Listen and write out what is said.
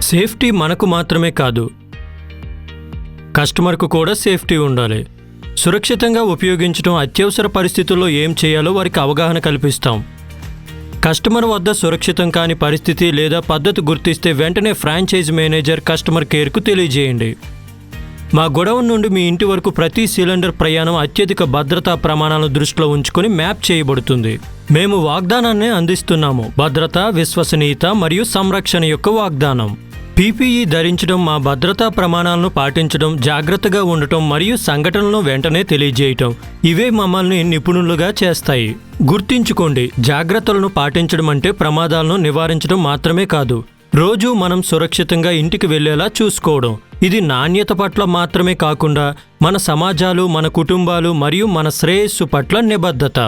Safety మనకు మాత్రమే కాదు, కస్టమర్కు కూడా సేఫ్టీ ఉండాలి. సురక్షితంగా ఉపయోగించడం, అత్యవసర పరిస్థితుల్లో ఏం చేయాలో వారికి అవగాహన కల్పిస్తాం. కస్టమర్ వద్ద సురక్షితం కాని పరిస్థితి లేదా పద్ధతి గుర్తిస్తే వెంటనే ఫ్రాంచైజ్ మేనేజర్ కస్టమర్ కేర్కు తెలియజేయండి. మా గొడౌన్ నుండి మీ ఇంటి వరకు ప్రతి సిలిండర్ ప్రయాణం అత్యధిక భద్రతా ప్రమాణాలను దృష్టిలో ఉంచుకొని మ్యాప్ చేయబడుతుంది. మేము వాగ్దానాన్ని అందిస్తున్నాము, భద్రత, విశ్వసనీయత మరియు సంరక్షణ యొక్క వాగ్దానం. పీపీఈ ధరించడం, మా భద్రతా ప్రమాణాలను పాటించడం, జాగ్రత్తగా ఉండటం మరియు సంఘటనలను వెంటనే తెలియజేయటం, ఇవే మమ్మల్ని నిపుణులుగా చేస్తాయి. గుర్తుంచుకోండి, జాగ్రత్తలను పాటించడం అంటే ప్రమాదాలను నివారించడం మాత్రమే కాదు, రోజు మనం సురక్షితంగా ఇంటికి వెళ్లేలా చూసుకోవడం. ఇది నాణ్యత పట్ల మాత్రమే కాకుండా మన సమాజాలు, మన కుటుంబాలు మరియు మన శ్రేయస్సు పట్ల నిబద్ధత.